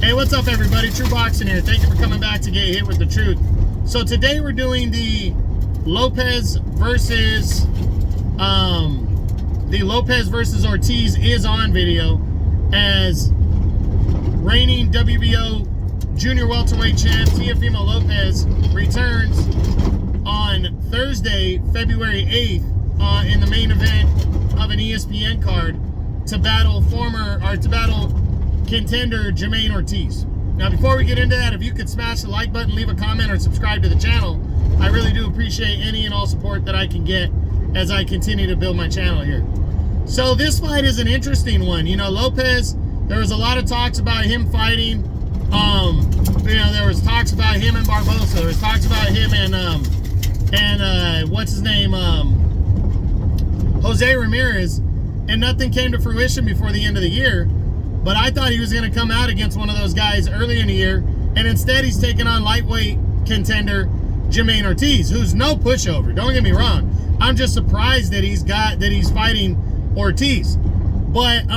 Hey, what's up, everybody? True Boxing here. Thank you for coming back to Get Hit with the Truth. So today we're doing the Lopez versus Ortiz Is On video, as reigning WBO Junior Welterweight champ Teofimo Lopez returns on Thursday, February 8th, in the main event of an ESPN card to battle contender Jermaine Ortiz. Now, before we get into that, if you could smash the like button, leave a comment, or subscribe to the channel, I really do appreciate any and all support that I can get as I continue to build my channel here. So this fight is an interesting one. You know, Lopez, there was a lot of talks about him fighting. There was talks about him and Barbosa. There was talks about him and what's his name, Jose Ramirez, and nothing came to fruition before the end of the year. But I thought he was going to come out against one of those guys early in the year, and instead he's taking on lightweight contender Jermaine Ortiz, who's no pushover. Don't get me wrong. I'm just surprised that he's fighting Ortiz. But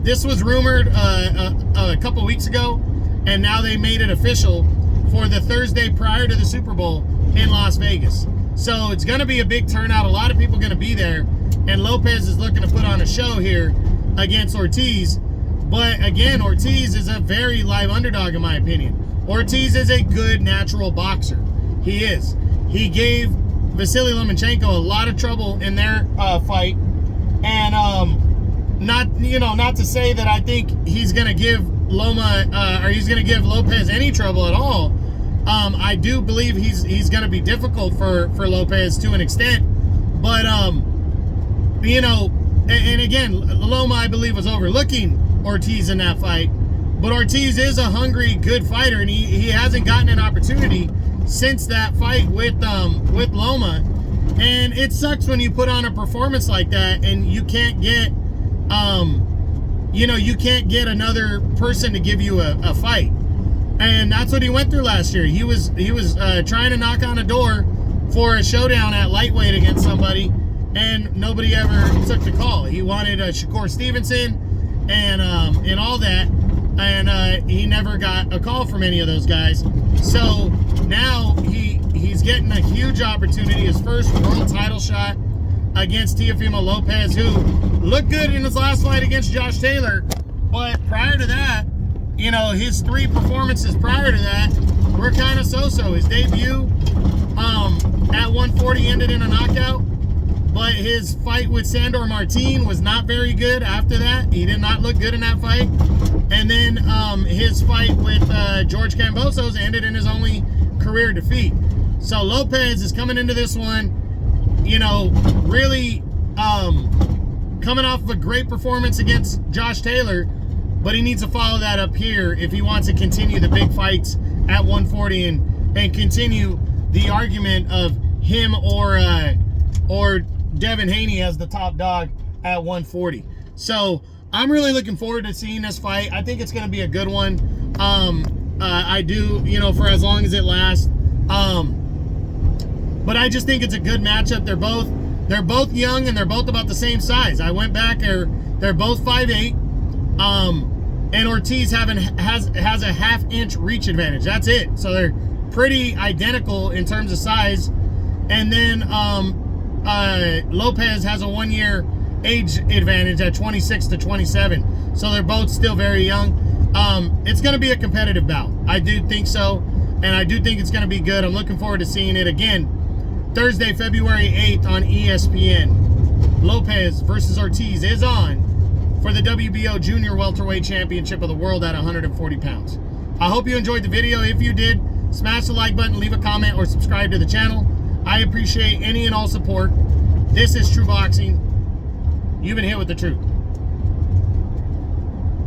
this was rumored a couple weeks ago, and now they made it official for the Thursday prior to the Super Bowl in Las Vegas. So it's going to be a big turnout. A lot of people going to be there, and Lopez is looking to put on a show here against Ortiz. But again, Ortiz is a very live underdog in my opinion. Ortiz is a good natural boxer. He is. He gave Vasily Lomachenko a lot of trouble in their fight, and not to say that I think he's gonna give Lopez any trouble at all. I do believe he's gonna be difficult for Lopez to an extent, but and again, Loma, I believe, was overlooking Ortiz in that fight, but Ortiz is a hungry, good fighter, and he hasn't gotten an opportunity since that fight with Loma. And it sucks when you put on a performance like that and you can't get another person to give you a fight. And that's what he went through last year. He was trying to knock on a door for a showdown at lightweight against somebody, and nobody ever took the call. He wanted Shakur Stevenson and all that, and he never got a call from any of those guys. So now he's getting a huge opportunity, his first world title shot against Teofimo Lopez, who looked good in his last fight against Josh Taylor. But prior to that, his three performances prior to that were kind of so-so. His debut at 140 ended in a knockout, but his fight with Sandor Martin was not very good after that. He did not look good in that fight. And then his fight with George Kambosos ended in his only career defeat. So Lopez is coming into this one, really coming off of a great performance against Josh Taylor, but he needs to follow that up here if he wants to continue the big fights at 140 and continue the argument of him or Devin Haney as the top dog at 140. So I'm really looking forward to seeing this fight. I think it's going to be a good one. I do, for as long as it lasts. But I just think it's a good matchup. They're both young, and they're both about the same size. I went back, they're both 5'8". And Ortiz has a half-inch reach advantage. That's it. So they're pretty identical in terms of size. And then Lopez has a 1-year age advantage at 26 to 27. So they're both still very young. It's going to be a competitive bout. I do think so, and I do think it's going to be good. I'm looking forward to seeing it again. Thursday, February 8th on ESPN. Lopez versus Ortiz is on for the WBO Junior Welterweight Championship of the World at 140 pounds. I hope you enjoyed the video. If you did, smash the like button, leave a comment, or subscribe to the channel. I appreciate any and all support. This is True Boxing. You've been hit with the truth.